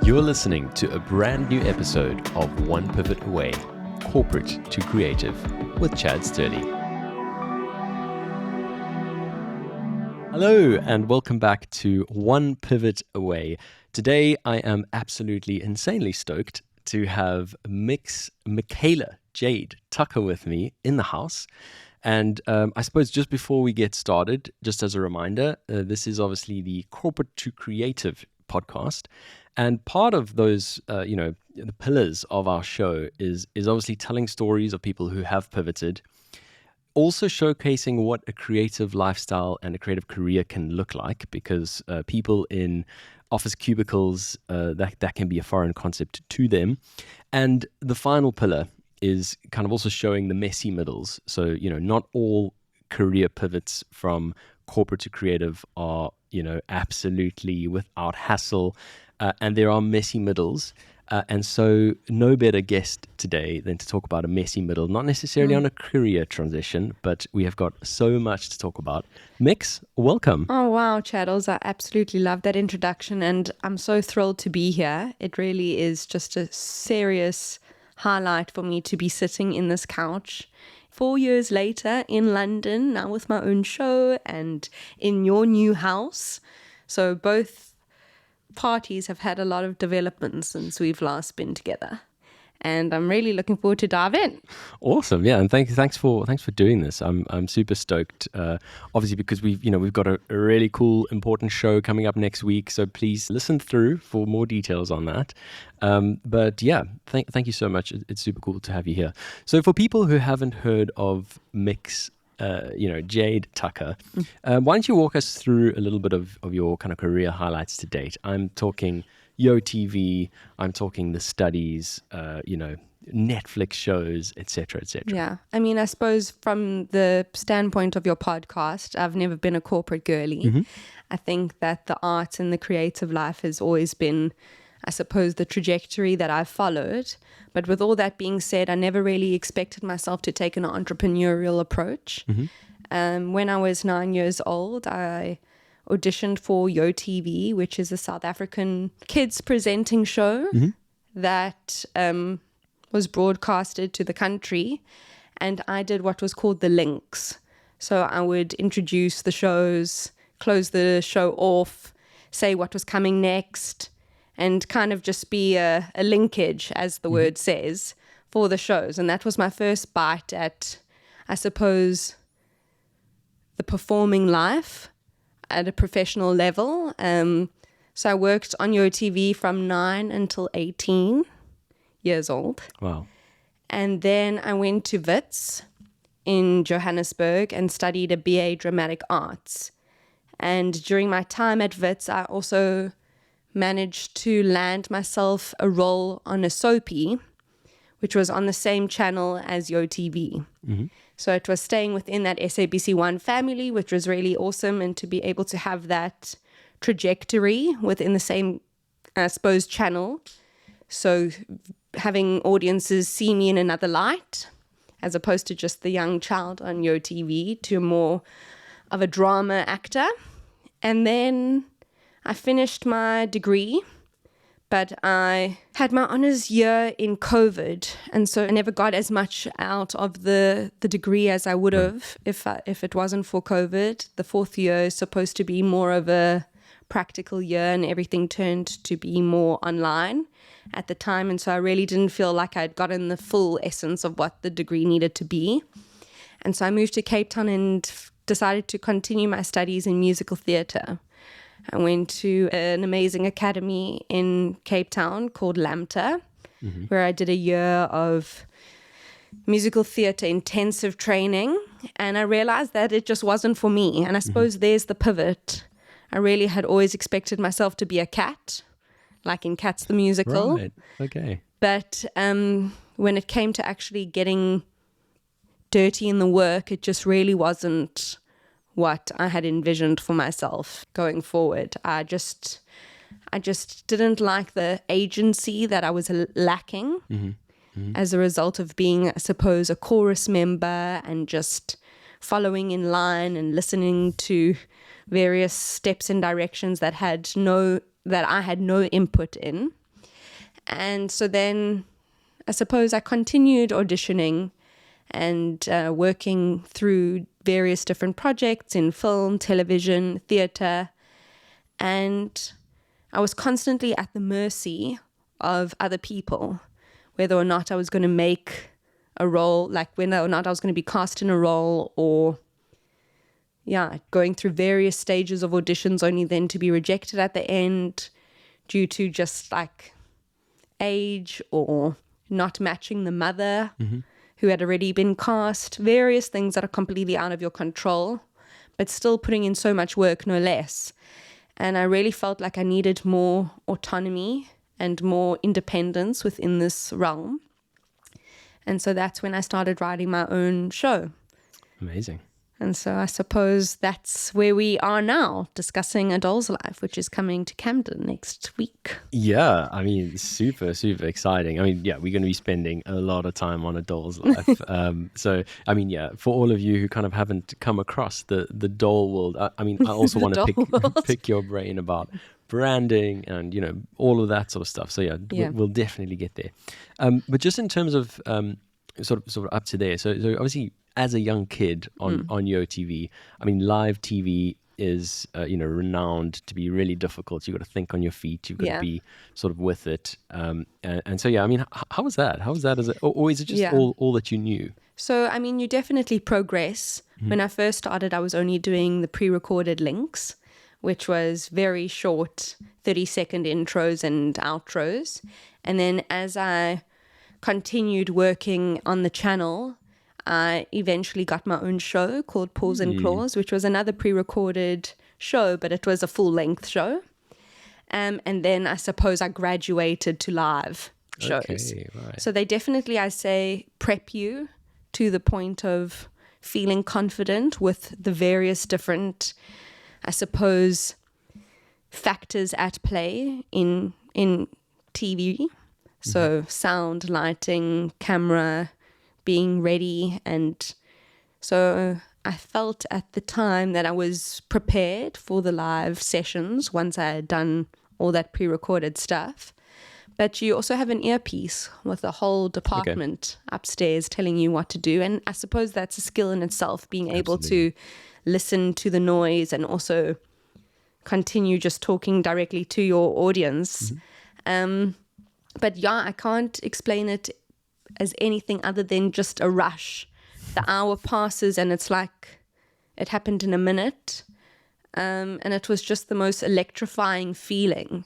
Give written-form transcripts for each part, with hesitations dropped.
You're listening to a brand new episode of One Pivot Away, Corporate to Creative, with Chad Sterley. Hello, and welcome back to One Pivot Away. Today, I am absolutely insanely stoked to have Michaela Jade Tucker with me in the house. And I suppose just before we get started, just as a reminder, this is obviously the Corporate to Creative podcast. And part of those, the pillars of our show is obviously telling stories of people who have pivoted, also showcasing what a creative lifestyle and a creative career can look like, because people in office cubicles, that can be a foreign concept to them. And the final pillar is kind of also showing the messy middles. So, not all career pivots from corporate to creative are, absolutely without hassle. And there are messy middles. And so no better guest today than to talk about a messy middle, not necessarily on a career transition, but we have got so much to talk about. Mix, welcome. Oh, wow, Chaddles. I absolutely love that introduction, and I'm so thrilled to be here. It really is just a serious highlight for me to be sitting in this couch 4 years later in London, now with my own show and in your new house. So both parties have had a lot of developments since we've last been together, and I'm really looking forward to dive in. Awesome, yeah, and thanks for doing this. I'm super stoked. Obviously, because we've got a really cool, important show coming up next week. So please listen through for more details on that. But yeah, thank you so much. It's super cool to have you here. So for people who haven't heard of Mix, Jade Tucker, why don't you walk us through a little bit of your kind of career highlights to date? I'm talking YoTV, I'm talking the studies, Netflix shows, etc., etc. Yeah, I mean, I suppose from the standpoint of your podcast, I've never been a corporate girly. Mm-hmm. I think that the arts and the creative life has always been, I suppose, the trajectory that I've followed. But with all that being said, I never really expected myself to take an entrepreneurial approach. Mm-hmm. When I was 9 years old, I auditioned for YoTV, which is a South African kids presenting show that was broadcasted to the country. And I did what was called the links. So I would introduce the shows, close the show off, say what was coming next, and kind of just be a linkage, as the word says, for the shows. And that was my first bite at, I suppose, the performing life at a professional level. So I worked on YoTV from 9 until 18 years old. Wow. And then I went to Wits in Johannesburg and studied a BA Dramatic Arts. And during my time at Wits, I also managed to land myself a role on a soapie, which was on the same channel as YoTV. Mm-hmm. So it was staying within that SABC1 family, which was really awesome. And to be able to have that trajectory within the same, I suppose, channel. So having audiences see me in another light, as opposed to just the young child on YoTV, to more of a drama actor. And then I finished my degree, but I had my honors year in COVID, and so I never got as much out of the degree as I would have if it wasn't for COVID. The fourth year is supposed to be more of a practical year, and everything turned to be more online at the time, and so I really didn't feel like I'd gotten the full essence of what the degree needed to be. And so I moved to Cape Town and decided to continue my studies in musical theatre. I went to an amazing academy in Cape Town called LAMTA, where I did a year of musical theatre intensive training, and I realized that it just wasn't for me. And I suppose there's the pivot. I really had always expected myself to be a cat, like in Cats the Musical. Right, okay. But when it came to actually getting dirty in the work, it just really wasn't what I had envisioned for myself going forward. I just didn't like the agency that I was lacking as a result of being, I suppose, a chorus member and just following in line and listening to various steps and directions that I had no input in. And so then I suppose I continued auditioning and working through various different projects in film, television, theatre. And I was constantly at the mercy of other people, whether or not I was going to make a role, like whether or not I was going to be cast in a role, or going through various stages of auditions only then to be rejected at the end due to just like age or not matching the mother who had already been cast, various things that are completely out of your control, but still putting in so much work, no less. And I really felt like I needed more autonomy and more independence within this realm. And so that's when I started writing my own show. Amazing. And so I suppose that's where we are now, discussing A Doll's Life, which is coming to Camden next week. Yeah, I mean, super, super exciting. I mean, yeah, we're going to be spending a lot of time on A Doll's Life. So, I mean, yeah, for all of you who kind of haven't come across the doll world, I mean, I also want to pick your brain about branding and, you know, all of that sort of stuff. So, yeah. We'll definitely get there. But just in terms of sort of up to there, so obviously, as a young kid on YoTV, I mean, live TV is, renowned to be really difficult. You've got to think on your feet. You've got to be sort of with it. And so, yeah, I mean, how was that? How was that? Or is it just all that you knew? So, I mean, you definitely progress. When I first started, I was only doing the pre-recorded links, which was very short 30-second intros and outros. And then as I continued working on the channel, I eventually got my own show called Pause and Claws, which was another pre-recorded show, but it was a full-length show. And then I suppose I graduated to live shows. Okay, right. So they definitely, I say, prep you to the point of feeling confident with the various different, I suppose, factors at play in TV. So sound, lighting, camera, being ready. And so I felt at the time that I was prepared for the live sessions once I had done all that pre-recorded stuff. But you also have an earpiece with a whole department upstairs telling you what to do. And I suppose that's a skill in itself, being able to listen to the noise and also continue just talking directly to your audience. But yeah, I can't explain it as anything other than just a rush. The hour passes and it's like it happened in a minute. And it was just the most electrifying feeling.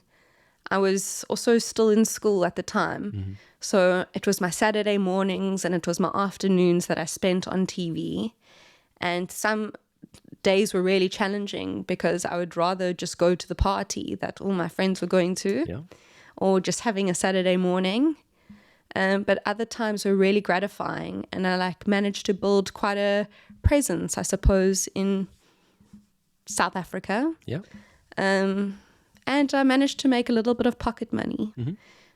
I was also still in school at the time. So it was my Saturday mornings and it was my afternoons that I spent on TV. And some days were really challenging because I would rather just go to the party that all my friends were going to or just having a Saturday morning. But other times were really gratifying, and I managed to build quite a presence, I suppose, in South Africa. And I managed to make a little bit of pocket money,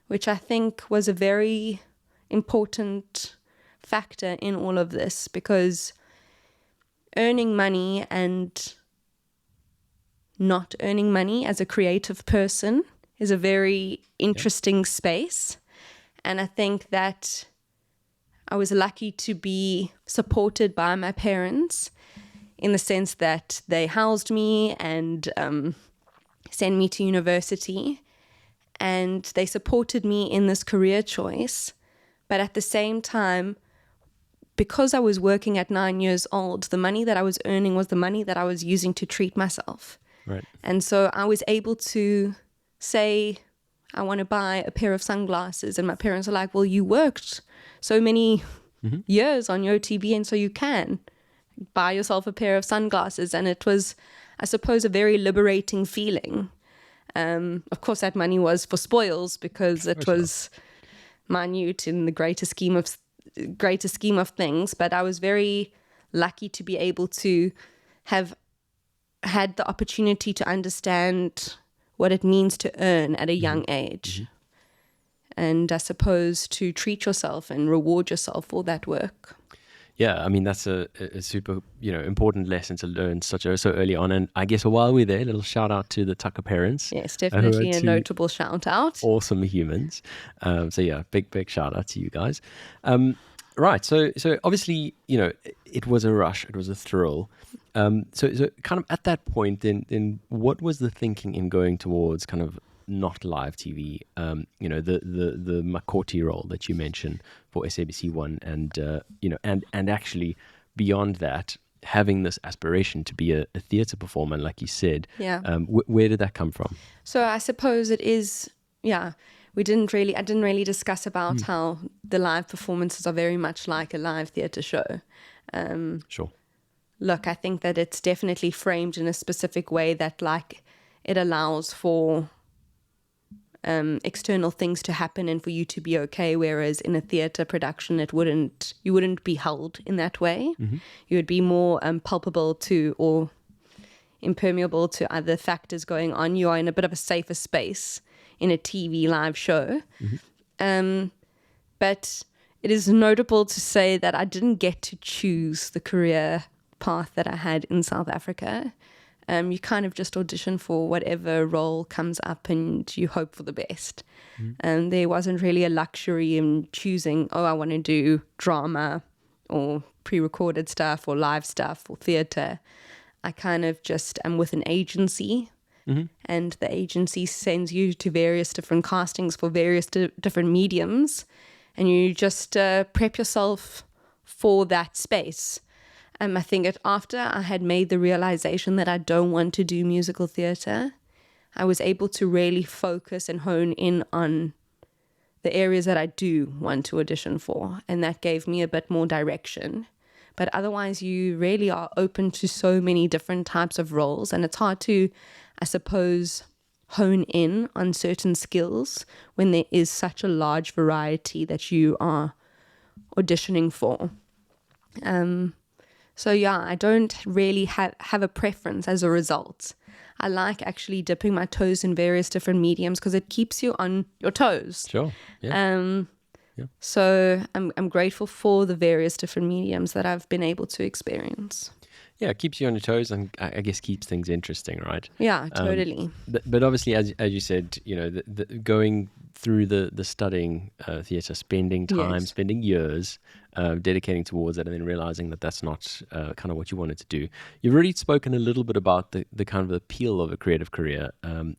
which I think was a very important factor in all of this, because earning money and not earning money as a creative person is a very interesting space. And I think that I was lucky to be supported by my parents in the sense that they housed me and sent me to university, and they supported me in this career choice. But at the same time, because I was working at 9 years old, the money that I was earning was the money that I was using to treat myself. Right. And so I was able to say, I want to buy a pair of sunglasses. And my parents are like, well, you worked so many years on YoTV, and so you can buy yourself a pair of sunglasses. And it was, I suppose, a very liberating feeling. Of course, that money was for spoils because it was minute in the greater scheme of things. But I was very lucky to be able to have had the opportunity to understand what it means to earn at a young age. And I suppose to treat yourself and reward yourself for that work. Yeah, I mean, that's a super, important lesson to learn so early on. And I guess while we're there, a little shout out to the Tucker parents. Yes, who are definitely a two notable shout out. awesome humans. So yeah, big shout out to you guys. Right. So obviously, it was a rush. It was a thrill. So kind of at that point, then what was the thinking in going towards kind of not live TV? The Makoti role that you mentioned for SABC One, and and actually beyond that, having this aspiration to be a theatre performer, like you said. Yeah. Where did that come from? So I suppose it is, yeah. I didn't really discuss about how the live performances are very much like a live theatre show. Sure. Look, I think that it's definitely framed in a specific way that like it allows for external things to happen and for you to be okay, whereas in a theatre production you wouldn't be held in that way. You would be more palpable to or impermeable to other factors going on. You are in a bit of a safer space in a TV live show. But it is notable to say that I didn't get to choose the career path that I had in South Africa. You kind of just audition for whatever role comes up and you hope for the best. And there wasn't really a luxury in choosing, I want to do drama or pre-recorded stuff or live stuff or theatre. I kind of just am with an agency, and the agency sends you to various different castings for various different mediums, and you just prep yourself for that space. I think after I had made the realization that I don't want to do musical theatre, I was able to really focus and hone in on the areas that I do want to audition for, and that gave me a bit more direction. But otherwise, you really are open to so many different types of roles, and it's hard to, I suppose, hone in on certain skills when there is such a large variety that you are auditioning for. So yeah, I don't really have a preference as a result. I like actually dipping my toes in various different mediums because it keeps you on your toes. Sure. Yeah. So I'm grateful for the various different mediums that I've been able to experience. Yeah, it keeps you on your toes, and I guess keeps things interesting, right? Yeah, totally. But obviously, as you said, the going through the studying theatre, spending time, spending years dedicating towards it, and then realizing that that's not kind of what you wanted to do. You've already spoken a little bit about the kind of appeal of a creative career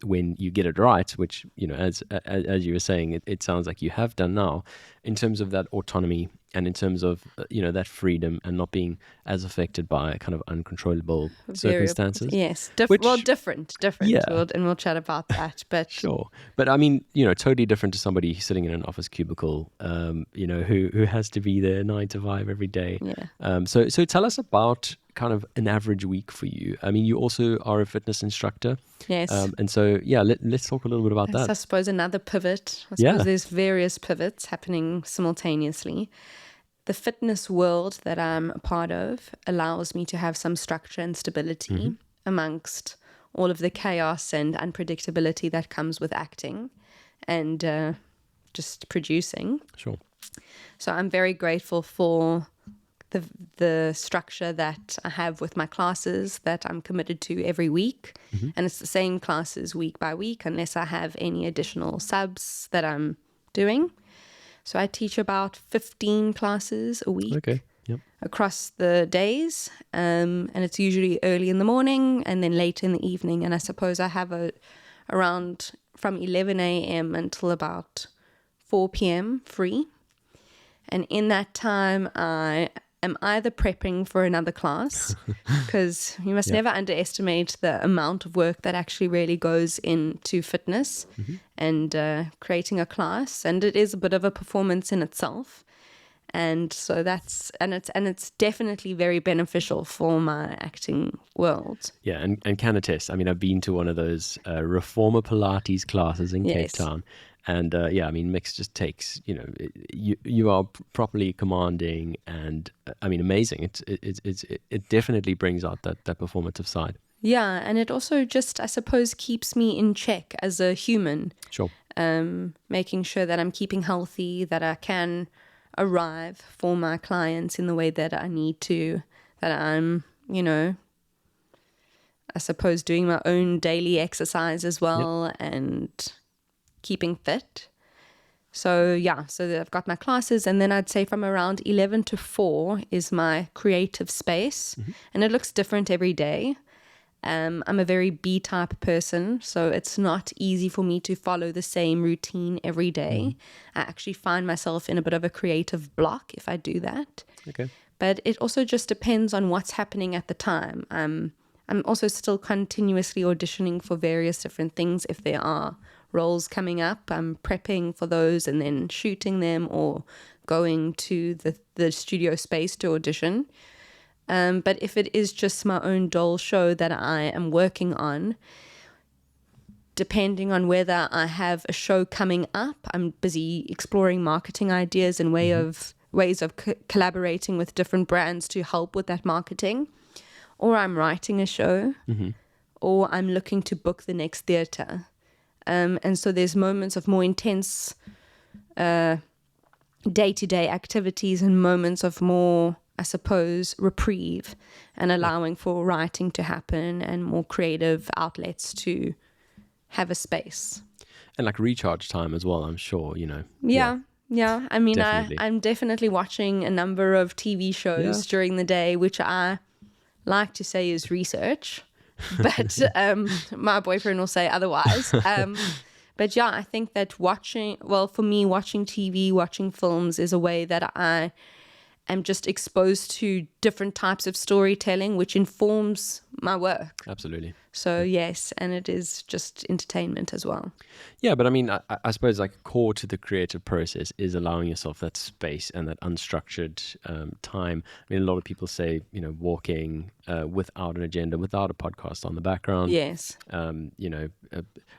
when you get it right, which, as you were saying, it sounds like you have done now, in terms of that autonomy and in terms of, that freedom and not being as affected by kind of uncontrollable circumstances. Yes. Different. Yeah. And we'll chat about that. But sure. But I mean, totally different to somebody sitting in an office cubicle, who has to be there 9 to 5 every day. Yeah. So tell us about kind of an average week for you. I mean, you also are a fitness instructor. Yes. And so, yeah, let's talk a little bit about that. I suppose another pivot. I suppose there's various pivots happening simultaneously. The fitness world that I'm a part of allows me to have some structure and stability amongst all of the chaos and unpredictability that comes with acting and just producing. Sure. So I'm very grateful for the structure that I have with my classes that I'm committed to every week. And it's the same classes week by week unless I have any additional subs that I'm doing. So I teach about 15 classes a week. Okay. Yep. Across the days. And it's usually early in the morning and then late in the evening. And I suppose I have around from 11 a.m. until about 4 p.m. free. And in that time, I am either prepping for another class, because you must never underestimate the amount of work that actually really goes into fitness and creating a class. And it is a bit of a performance in itself. And so it's definitely very beneficial for my acting world. Yeah, and can attest. I mean, I've been to one of those reformer Pilates classes in Cape Town. And I mean, mix just takes, you are properly commanding and I mean, amazing. It definitely brings out that performative side. Yeah, and it also just, I suppose, keeps me in check as a human. Sure. Making sure that I'm keeping healthy, that I can arrive for my clients in the way that I need to, that I'm, I suppose doing my own daily exercise as well and keeping fit. So I've got my classes, and then I'd say from around 11 to 4 is my creative space, and it looks different every day. I'm a very B-type person, so it's not easy for me to follow the same routine every day. I actually find myself in a bit of a creative block if I do that. Okay. But it also just depends on what's happening at the time. I'm also still continuously auditioning for various different things. If there are roles coming up, I'm prepping for those and then shooting them or going to the studio space to audition. But if it is just my own dull show that I am working on, depending on whether I have a show coming up, I'm busy exploring marketing ideas and ways of collaborating with different brands to help with that marketing. Or I'm writing a show, or I'm looking to book the next theatre. And so there's moments of more intense day-to-day activities and moments of more, I suppose, reprieve and allowing for writing to happen and more creative outlets to have a space. And like recharge time as well, I'm sure, Yeah. I mean, Definitely. I'm definitely watching a number of TV shows during the day, which I like to say is research, but my boyfriend will say otherwise. But I think that for me, watching TV, watching films is a way that I am just exposed to different types of storytelling, which informs my work. Absolutely. So yes, and it is just entertainment as well. Yeah, but I mean, I suppose like core to the creative process is allowing yourself that space and that unstructured time. I mean, a lot of people say, walking without an agenda, without a podcast on the background. Yes. A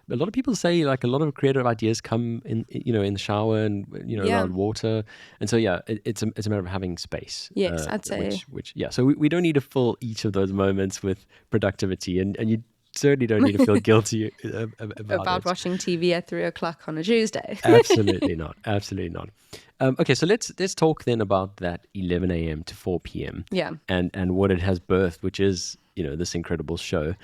lot of people say like a lot of creative ideas come in the shower and around water, and so it's a matter of having space. Yes, I'd say. So we don't need to fill each of those moments with productivity, and you certainly don't need to feel guilty about watching TV at 3:00 on a Tuesday. Absolutely not. Okay, so let's talk then about that 11 a.m. to 4 p.m. Yeah. And what it has birthed, which is this incredible show.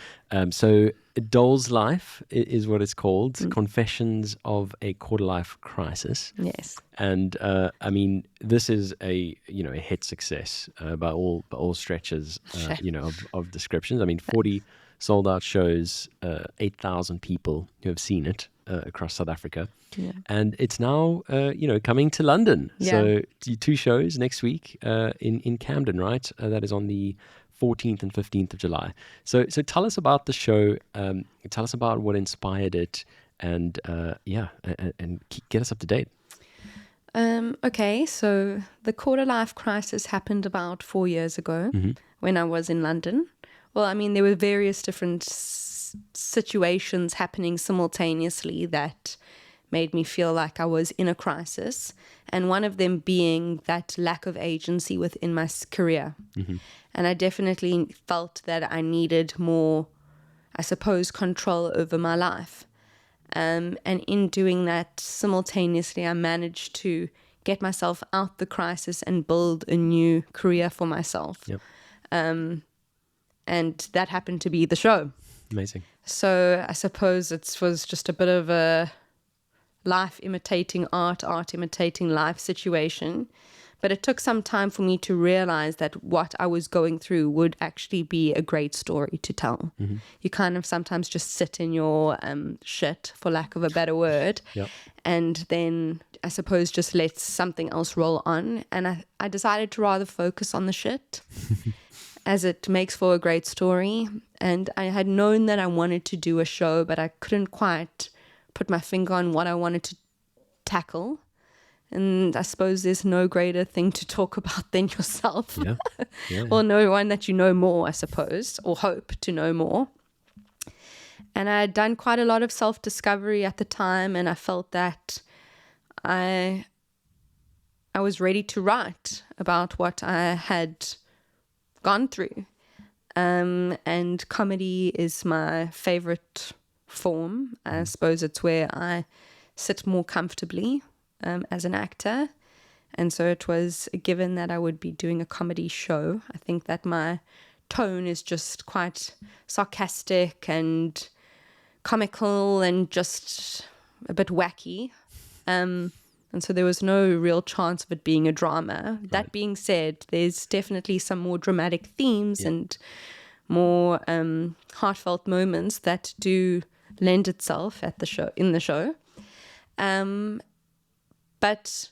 So Doll's Life is what it's called. Confessions of a Quarter-Life Crisis. Yes. And I mean, this is a hit success by all stretches of descriptions. I mean, 40 sold out shows, 8,000 people who have seen it across South Africa. Yeah. And it's now, coming to London. Yeah. So 2 shows next week in Camden, right? That is on the 14th and 15th of July. So tell us about the show. Tell us about what inspired it, and get us up to date. Okay, so the quarter-life crisis happened about 4 years ago when I was in London. Well, I mean, there were various different situations happening simultaneously that made me feel like I was in a crisis. And one of them being that lack of agency within my career. And I definitely felt that I needed more, I suppose, control over my life. And in doing that, simultaneously, I managed to get myself out the crisis and build a new career for myself. Yep. And that happened to be the show. Amazing. So I suppose it was just a bit of a life imitating art imitating life situation. But it took some time for me to realize that what I was going through would actually be a great story to tell. You kind of sometimes just sit in your shit, for lack of a better word, and then I suppose just let something else roll on. And I decided to rather focus on the shit as it makes for a great story. And I had known that I wanted to do a show, but I couldn't quite put my finger on what I wanted to tackle. And I suppose there's no greater thing to talk about than yourself. Yeah. Or no one that you know more, I suppose, or hope to know more. And I had done quite a lot of self-discovery at the time, and I felt that I was ready to write about what I had gone through. And comedy is my favorite form. I suppose it's where I sit more comfortably as an actor, And so it was given that I would be doing a comedy show. I think that my tone is just quite sarcastic and comical and just a bit wacky. And so there was no real chance of it being a drama. Right. That being said, there's definitely some more dramatic themes and more heartfelt moments that do lend itself in the show. But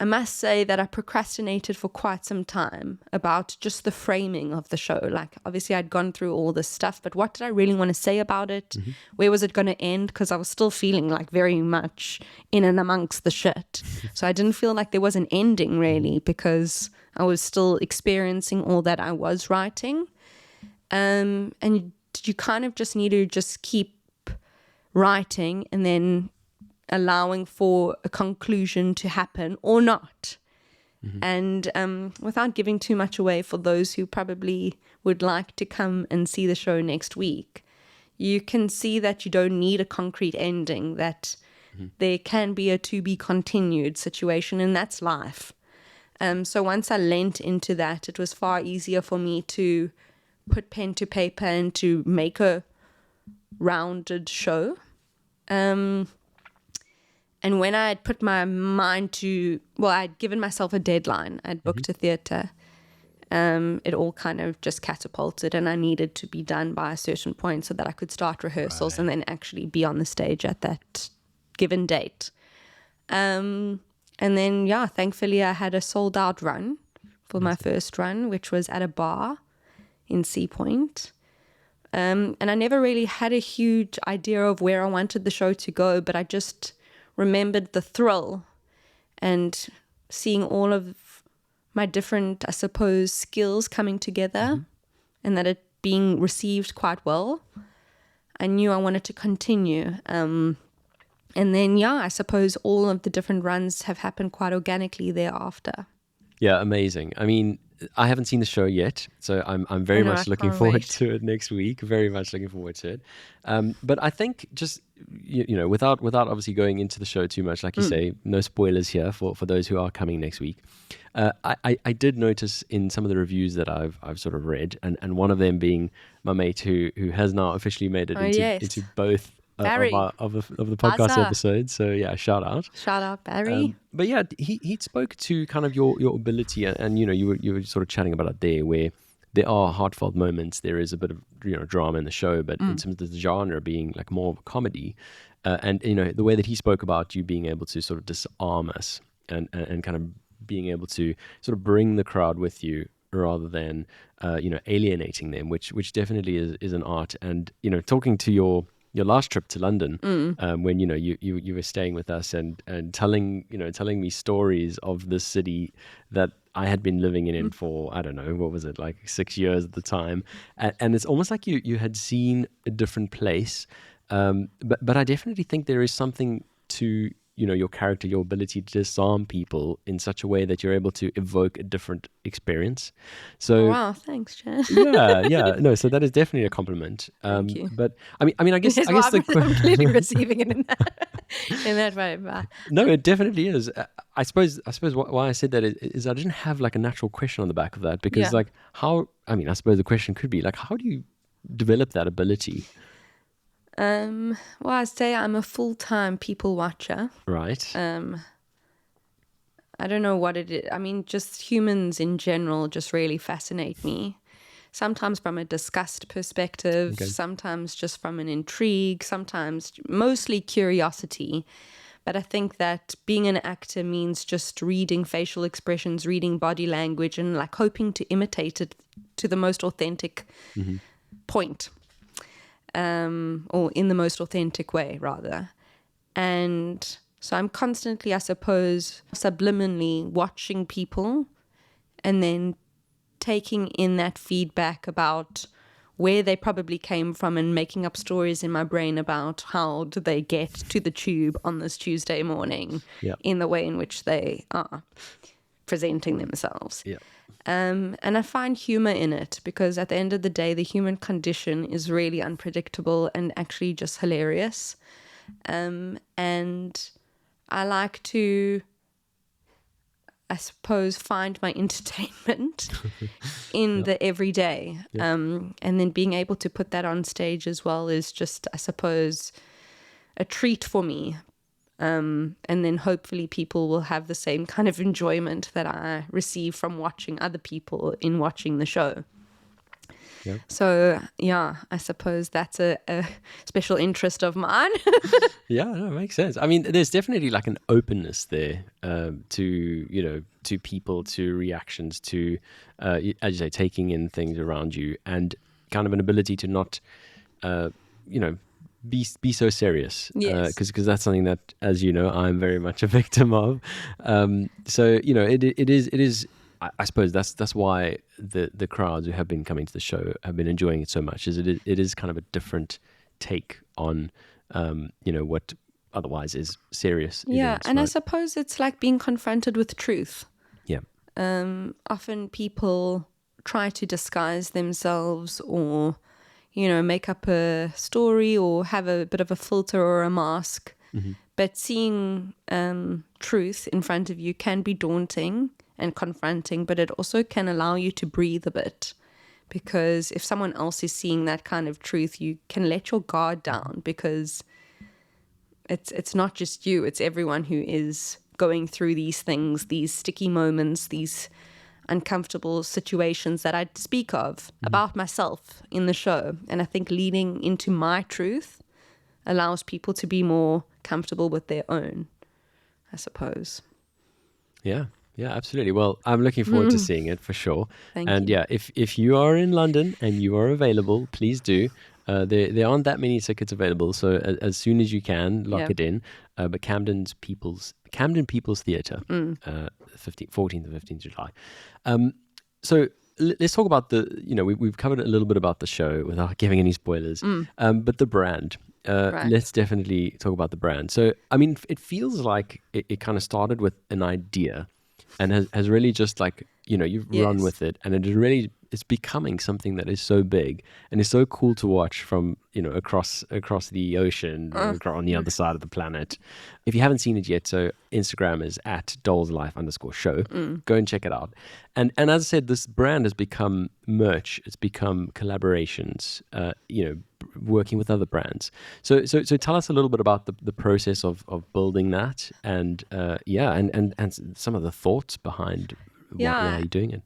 I must say that I procrastinated for quite some time about just the framing of the show. Like, obviously, I'd gone through all this stuff, but what did I really want to say about it? Mm-hmm. Where was it going to end? Because I was still feeling like very much in and amongst the shit. So I didn't feel like there was an ending, really, because I was still experiencing all that I was writing. And you kind of just need to just keep writing and then allowing for a conclusion to happen or not. Mm-hmm. And without giving too much away for those who probably would like to come and see the show next week, you can see that you don't need a concrete ending, that there can be a to be continued situation, and that's life. So once I lent into that, it was far easier for me to put pen to paper and to make a rounded show. And when I had put my mind to, I'd given myself a deadline. I'd booked a theatre. It all kind of just catapulted, and I needed to be done by a certain point so that I could start rehearsals and then actually be on the stage at that given date. And then, thankfully I had a sold out run for my first run, which was at a bar in Sea Point. And I never really had a huge idea of where I wanted the show to go, but I just remembered the thrill and seeing all of my different, I suppose, skills coming together and that it being received quite well. I knew I wanted to continue. And then, I suppose all of the different runs have happened quite organically thereafter. Yeah, amazing. I mean, I haven't seen the show yet, so I'm very much looking forward to it next week. Very much looking forward to it. But I think just, without obviously going into the show too much, like you say, no spoilers here for those who are coming next week. I did notice in some of the reviews that I've sort of read, and one of them being my mate who has now officially made it into both of the podcast episodes. So shout out Barry. But he spoke to kind of your ability, and you were sort of chatting about it there, where there are heartfelt moments, there is a bit of drama in the show, but in terms of the genre being like more of a comedy, and the way that he spoke about you being able to sort of disarm us and kind of being able to sort of bring the crowd with you rather than alienating them, which definitely is an art. And talking to your last trip to London, when you were staying with us and telling me stories of this city that I had been living in for, I don't know, what was it, like 6 years at the time, and it's almost like you had seen a different place, but I definitely think there is something to your character, your ability to disarm people in such a way that you're able to evoke a different experience. So wow, thanks, Jan. No, so that is definitely a compliment. Thank you. But I mean, I guess I'm clearly receiving it in that way. No, it definitely is. I suppose why I said that is I didn't have like a natural question on the back of that, because like how, I mean, I suppose the question could be like, how do you develop that ability? I'd say I'm a full-time people watcher. Right. I don't know what it is. I mean, just humans in general just really fascinate me. Sometimes from a disgust perspective, sometimes just from an intrigue, sometimes mostly curiosity. But I think that being an actor means just reading facial expressions, reading body language, and like hoping to imitate it to the most authentic point. Or in the most authentic way, rather. And so I'm constantly, I suppose, subliminally watching people and then taking in that feedback about where they probably came from and making up stories in my brain about how do they get to the tube on this Tuesday morning in the way in which they are presenting themselves. Yeah. And I find humor in it, because at the end of the day, the human condition is really unpredictable and actually just hilarious. And I like to I suppose, find my entertainment in the everyday. And then being able to put that on stage as well is just, I suppose, a treat for me. And then hopefully people will have the same kind of enjoyment that I receive from watching other people in watching the show. Yeah. So, yeah, I suppose that's a special interest of mine. Yeah, no, it makes sense. I mean, there's definitely like an openness there to people, to reactions, to, as you say, taking in things around you, and kind of an ability to not, be so serious. Yes. Because that's something that, as you know, I'm very much a victim of. So, it is. I suppose that's why the crowds who have been coming to the show have been enjoying it so much. It is kind of a different take on what otherwise is serious. Yeah, events, and I right? suppose it's like being confronted with truth. Yeah. Often people try to disguise themselves or, make up a story or have a bit of a filter or a mask. Mm-hmm. But seeing truth in front of you can be daunting and confronting, but it also can allow you to breathe a bit. Because if someone else is seeing that kind of truth, you can let your guard down, because it's not just you, it's everyone who is going through these things, these sticky moments, these uncomfortable situations that I speak of about myself in the show. And I think leading into my truth allows people to be more comfortable with their own, I suppose. Yeah. Yeah, absolutely. Well, I'm looking forward to seeing it for sure. Thank And you. yeah, if you are in London and you are available, please do. There aren't that many tickets available, so as soon as you can, lock Yeah. it in. But Camden People's Theatre, 14th and 15th July. So let's talk about we've covered a little bit about the show without giving any spoilers. But the brand. Right. Let's definitely talk about the brand. So, I mean, it feels like it kind of started with an idea and has really just like, you've run Yes. with it, and it's becoming something that is so big and is so cool to watch from, across the ocean, on the other side of the planet. If you haven't seen it yet, so Instagram is at dollslife_show. Go and check it out. And as I said, this brand has become merch. It's become collaborations, working with other brands. So tell us a little bit about the process of building that, and and some of the thoughts behind why you're doing it.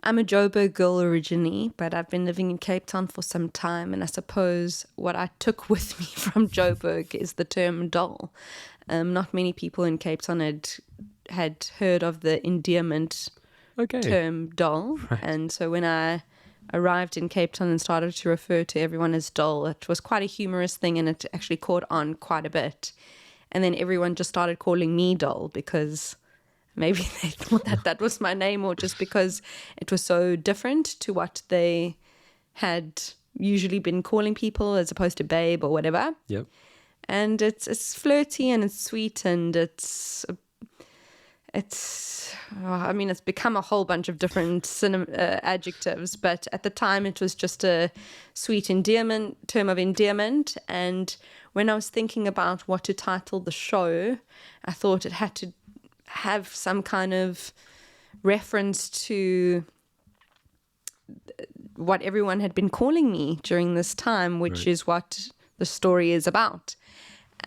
I'm a Joburg girl originally, but I've been living in Cape Town for some time, and I suppose what I took with me from Joburg is the term doll. Not many people in Cape Town had heard of the endearment term doll, Right. and so when I arrived in Cape Town and started to refer to everyone as doll, it was quite a humorous thing, and it actually caught on quite a bit. And then everyone just started calling me doll, because maybe they thought that was my name, or just because it was so different to what they had usually been calling people, as opposed to babe or whatever. Yep. And it's flirty and it's sweet, and it's become a whole bunch of different adjectives, but at the time it was just a sweet term of endearment. And when I was thinking about what to title the show, I thought it had to have some kind of reference to what everyone had been calling me during this time, which is what the story is about.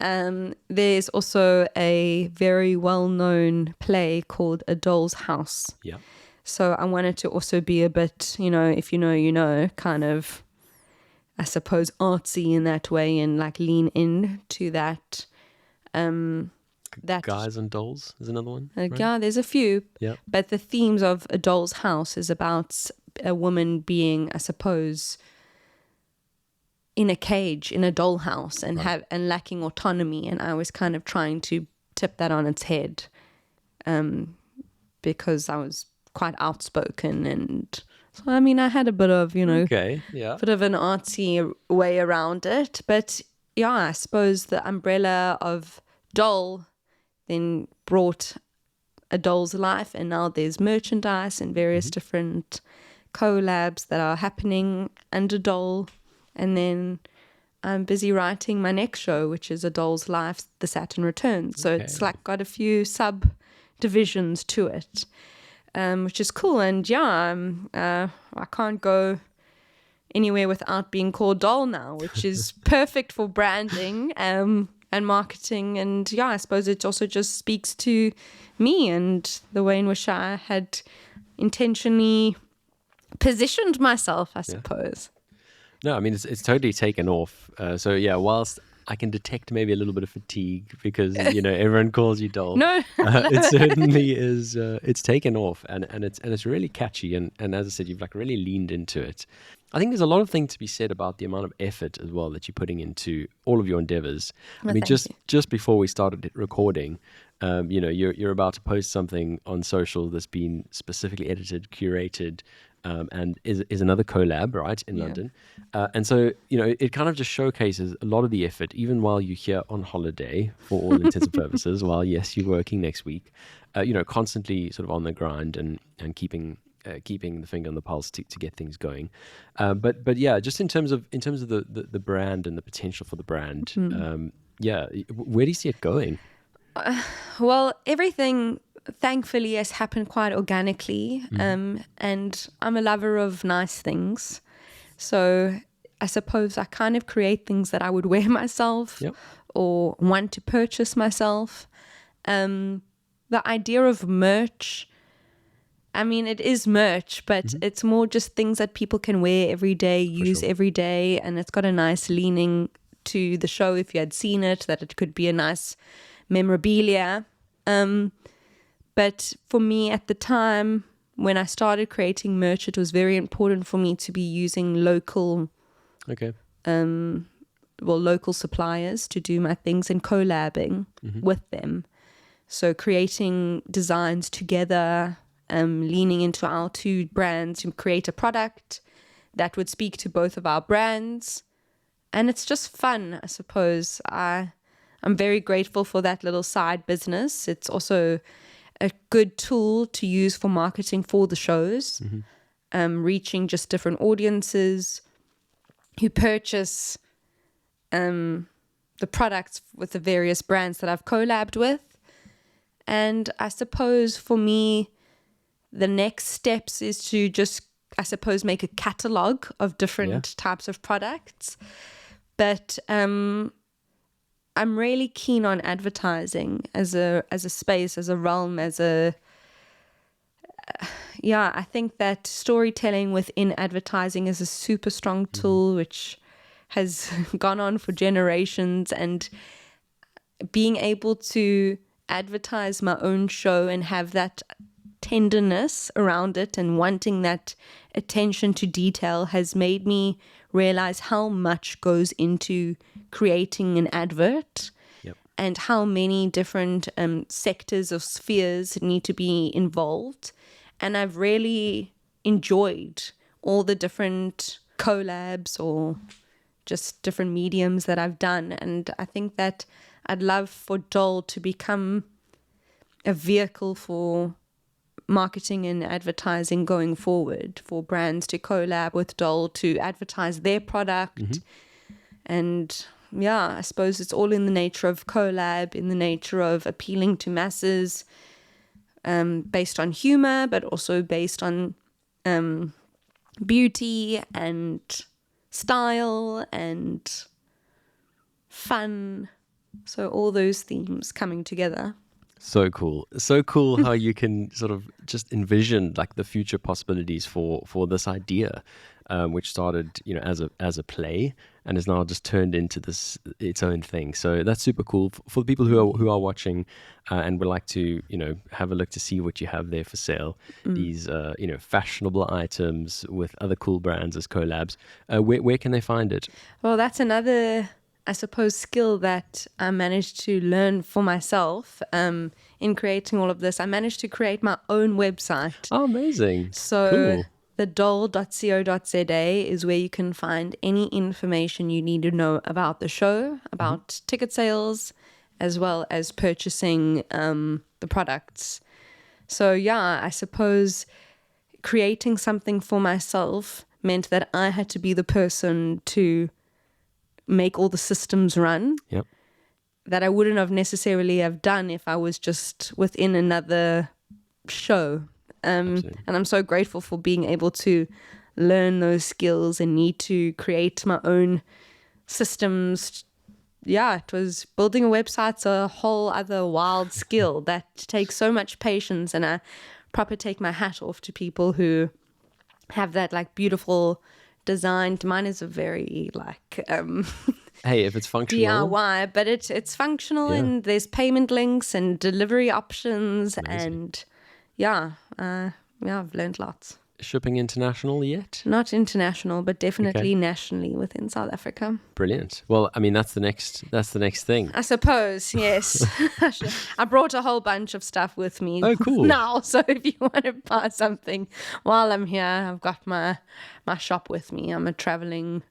There's also a very well-known play called A Doll's House. Yeah. So I wanted to also be a bit, if you know, kind of, I suppose, artsy in that way, and like lean into that. That Guys and Dolls is another one. Right? Yeah, there's a few. Yeah. But the themes of A Doll's House is about a woman being, I suppose, in a cage, in a dollhouse, and lacking autonomy. And I was kind of trying to tip that on its head, because I was quite outspoken, and so I had a bit of, Okay. Yeah. bit of an artsy way around it. But yeah, I suppose the umbrella of doll then brought A Doll's Life, and now there's merchandise and various different collabs that are happening under doll. And then I'm busy writing my next show, which is A Doll's Life, The Saturn Returns. So it's like got a few sub divisions to it, which is cool. And yeah, I can't go anywhere without being called doll now, which is perfect for branding and marketing. And yeah, I suppose it also just speaks to me and the way in which I had intentionally positioned myself, I suppose. No, I mean, it's totally taken off. So yeah, whilst I can detect maybe a little bit of fatigue because, everyone calls you doll. No. It certainly is. It's taken off and it's really catchy. And as I said, you've like really leaned into it. I think there's a lot of things to be said about the amount of effort as well that you're putting into all of your endeavors. I mean, just before we started recording, you're about to post something on social that's been specifically edited, curated, and is another collab, right, in London. And so, it kind of just showcases a lot of the effort, even while you're here on holiday for all intents and purposes, while, yes, you're working next week, constantly sort of on the grind and keeping the finger on the pulse to get things going. But yeah, just in terms of the brand and the potential for the brand, where do you see it going? Well, everything thankfully has happened quite organically, and I'm a lover of nice things, so I suppose I kind of create things that I would wear myself or want to purchase myself. The idea of merch, I mean, it is merch, but it's more just things that people can wear every day, use every day, and it's got a nice leaning to the show if you had seen it, that it could be a nice memorabilia. But for me at the time, when I started creating merch, it was very important for me to be using local suppliers to do my things and collabing with them. So creating designs together, leaning into our two brands to create a product that would speak to both of our brands. And it's just fun, I suppose. I'm very grateful for that little side business. It's also a good tool to use for marketing for the shows, reaching just different audiences who purchase the products with the various brands that I've collabed with. And I suppose for me, the next steps is to just, I suppose, make a catalog of different types of products. But I'm really keen on advertising as a space, as a realm, I think that storytelling within advertising is a super strong tool which has gone on for generations, and being able to advertise my own show and have that tenderness around it and wanting that attention to detail has made me realize how much goes into creating an advert and how many different sectors or spheres need to be involved. And I've really enjoyed all the different collabs or just different mediums that I've done. And I think that I'd love for Doll to become a vehicle for marketing and advertising going forward, for brands to collab with Doll to advertise their product. And I suppose it's all in the nature of collab, in the nature of appealing to masses, based on humor, but also based on beauty and style and fun. So all those themes coming together. So cool how you can sort of just envision like the future possibilities for this idea, which started as a play and is now just turned into its own thing. So that's super cool for the people who are watching and would like to have a look to see what you have there for sale. These fashionable items with other cool brands as collabs. Where can they find it? Well, that's another, I suppose, skill that I managed to learn for myself in creating all of this. I managed to create my own website. Oh, amazing. So cool. thedoll.co.za is where you can find any information you need to know about the show, about ticket sales, as well as purchasing the products. So I suppose creating something for myself meant that I had to be the person to make all the systems run. that I wouldn't have necessarily have done if I was just within another show. And I'm so grateful for being able to learn those skills and need to create my own systems. Yeah, it was building a website's a whole other wild skill that takes so much patience, and I proper take my hat off to people who have that like beautiful design. Mine is a very like Hey, if it's functional, DIY, but it's functional, and there's payment links and delivery options. Amazing. And I've learned lots. Shipping international yet? Not international, but definitely nationally within South Africa. Brilliant. Well, I mean, that's the next thing. I suppose, yes. I brought a whole bunch of stuff with me. Oh, cool. Now, so if you want to buy something while I'm here, I've got my shop with me. I'm a traveling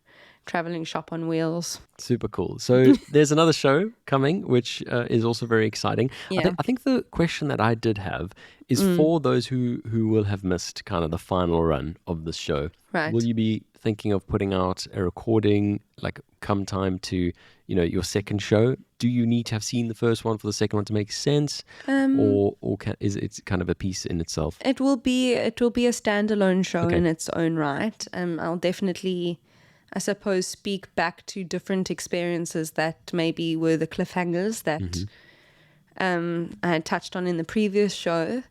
shop on wheels. Super cool. So there's another show coming, which is also very exciting. Yeah. I think the question that I did have is for those who will have missed kind of the final run of the show. Right. Will you be thinking of putting out a recording, like come time to, your second show? Do you need to have seen the first one for the second one to make sense, or is it kind of a piece in itself? It will be a standalone show in its own right. I'll definitely, I suppose, speak back to different experiences that maybe were the cliffhangers that I had touched on in the previous show,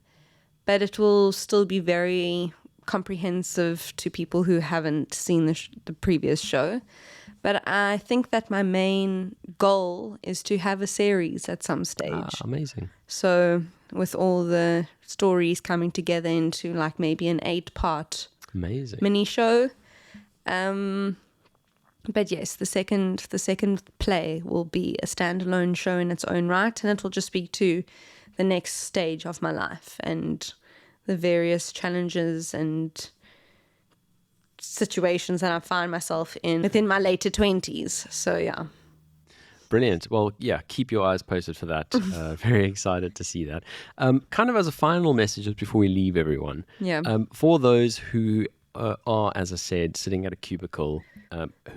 but it will still be very comprehensive to people who haven't seen the previous show. But I think that my main goal is to have a series at some stage. Amazing. So with all the stories coming together into like maybe an 8-part mini show. But yes, the second play will be a standalone show in its own right, and it will just speak to the next stage of my life and the various challenges and situations that I find myself in within my later 20s. So yeah. Brilliant. Well, yeah, keep your eyes posted for that. Very excited to see that. Kind of as a final message just before we leave everyone. Yeah. For those who are, as I said, sitting at a cubicle,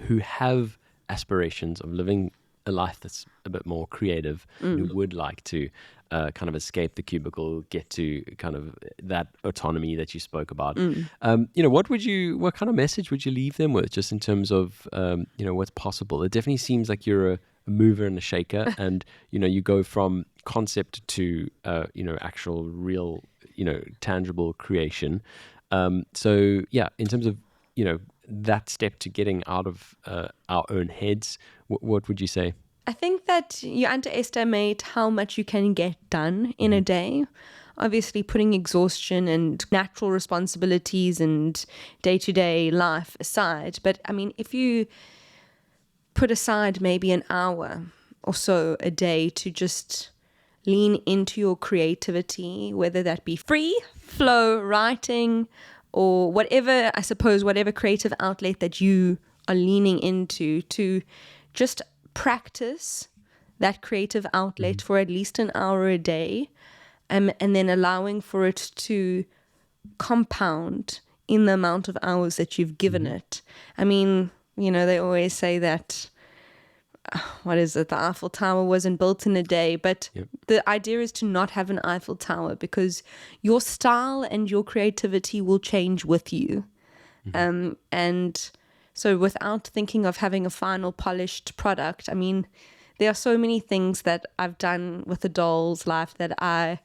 who have aspirations of living a life that's a bit more creative, who would like to kind of escape the cubicle, get to kind of that autonomy that you spoke about. What kind of message would you leave them with, just in terms of what's possible? It definitely seems like you're a mover and a shaker, and you go from concept to actual real tangible creation. So yeah, in terms of that step to getting out of our own heads, what would you say? I think that you underestimate how much you can get done in a day. Obviously, putting exhaustion and natural responsibilities and day-to-day life aside. But I mean, if you put aside maybe an hour or so a day to just lean into your creativity, whether that be free flow writing or whatever creative outlet that you are leaning into, to just practice that creative outlet for at least an hour a day, and then allowing for it to compound in the amount of hours that you've given it. I mean, they always say that, what is it, the Eiffel Tower wasn't built in a day, but the idea is to not have an Eiffel Tower, because your style and your creativity will change with you. And so without thinking of having a final polished product, I mean, there are so many things that I've done with the doll's life that I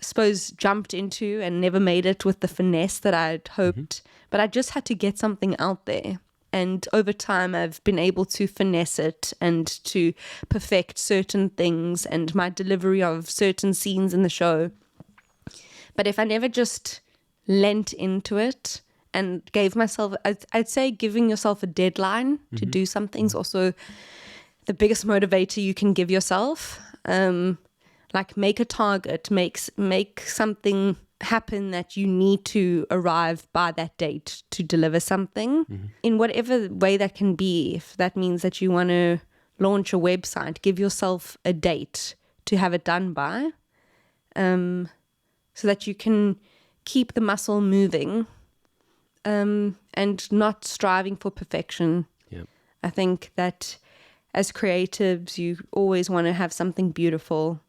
suppose jumped into and never made it with the finesse that I'd hoped, but I just had to get something out there. And over time, I've been able to finesse it and to perfect certain things and my delivery of certain scenes in the show. But if I never just lent into it and gave myself, I'd say giving yourself a deadline to do something is also the biggest motivator you can give yourself. Like make a target, make something happen that you need to arrive by that date to deliver something in whatever way that can be. If that means that you want to launch a website, give yourself a date to have it done by, so that you can keep the muscle moving, and not striving for perfection. I think that as creatives, you always want to have something beautiful.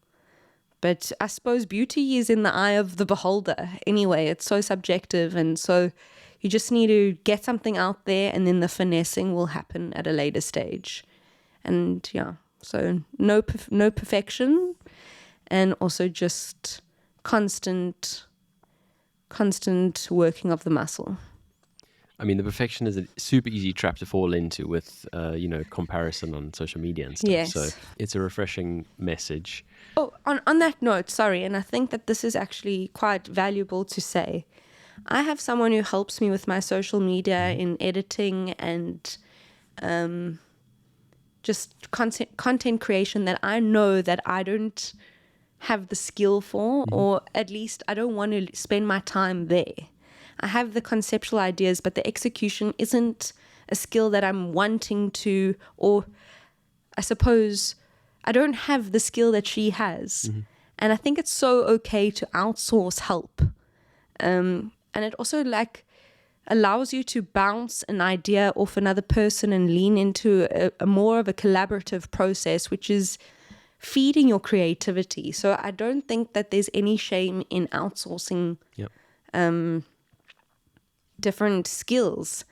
But I suppose beauty is in the eye of the beholder. Anyway, it's so subjective. And so you just need to get something out there, and then the finessing will happen at a later stage. And yeah, so no perfection, and also just constant working of the muscle. I mean, the perfection is a super easy trap to fall into with, comparison on social media and stuff. Yes. So it's a refreshing message. Oh, on that note, sorry, and I think that this is actually quite valuable to say. I have someone who helps me with my social media in editing and just content creation that I know that I don't have the skill for, or at least I don't want to spend my time there. I have the conceptual ideas, but the execution isn't a skill that I'm wanting to, or I suppose I don't have the skill that she has. And I think it's so okay to outsource help. And it also allows you to bounce an idea off another person and lean into a more of a collaborative process, which is feeding your creativity. So I don't think that there's any shame in outsourcing different skills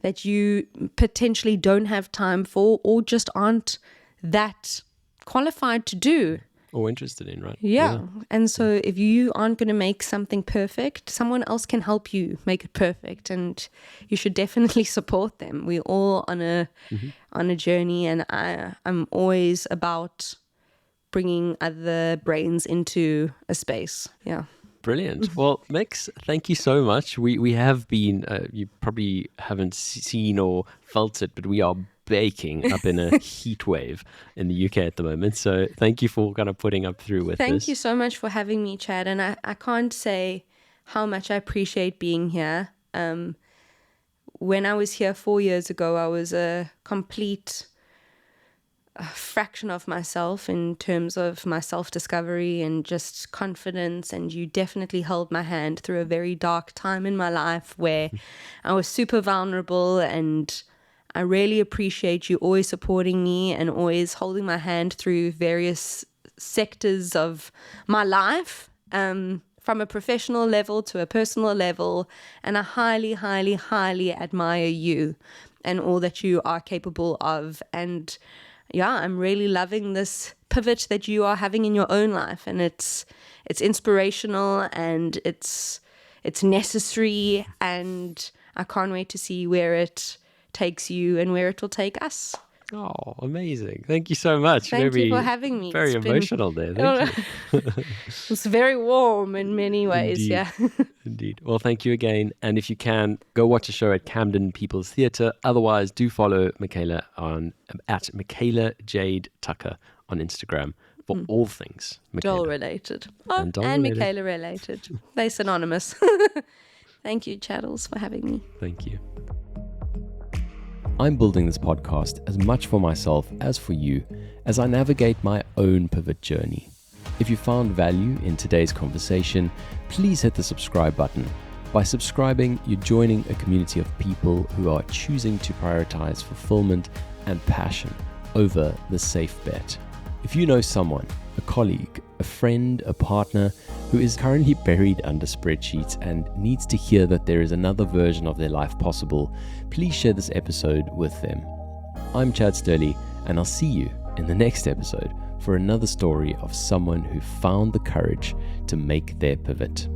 that you potentially don't have time for, or just aren't that qualified to do. Or interested in, right? Yeah. And so if you aren't going to make something perfect, someone else can help you make it perfect, and you should definitely support them. We're all on a journey, and I'm always about bringing other brains into a space. Yeah. Brilliant. Well, Mix, thank you so much. We have been, you probably haven't seen or felt it, but we are baking up in a heat wave in the UK at the moment. So thank you for kind of putting up through with this. Thank you so much for having me, Chad. And I can't say how much I appreciate being here. When I was here 4 years ago, I was a complete fraction of myself in terms of my self-discovery and just confidence, and you definitely held my hand through a very dark time in my life where I was super vulnerable, and I really appreciate you always supporting me and always holding my hand through various sectors of my life, from a professional level to a personal level, and I highly, highly, highly admire you and all that you are capable of. And yeah, I'm really loving this pivot that you are having in your own life, and it's inspirational, and it's necessary, and I can't wait to see where it takes you and where it will take us. Oh, amazing. Thank you so much. Thank you for having me. Very emotional there. Thank you. It's very warm in many ways. Indeed. Yeah. Indeed. Well, thank you again. And if you can, go watch a show at Camden People's Theatre. Otherwise, do follow Micaela at Michaela Jade Tucker on Instagram for all things Micaela. Doll related. Oh, and Michaela related. They're synonymous. Thank you, Chattels, for having me. Thank you. I'm building this podcast as much for myself as for you as I navigate my own pivot journey. If you found value in today's conversation, please hit the subscribe button. By subscribing, you're joining a community of people who are choosing to prioritize fulfillment and passion over the safe bet. If you know someone, a colleague, a friend, a partner who is currently buried under spreadsheets and needs to hear that there is another version of their life possible, please share this episode with them. I'm Chad Sterley, and I'll see you in the next episode for another story of someone who found the courage to make their pivot.